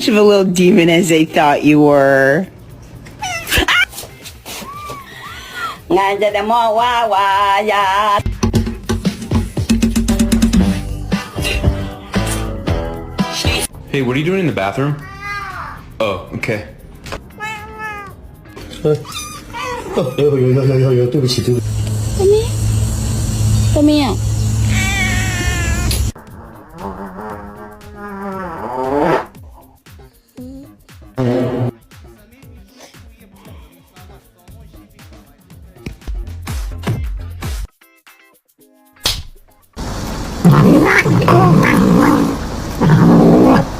much of a little demon as they thought you were. Hey, what are you doing in the bathroom? Oh, okay. 有，对不起，对不起。多米啊！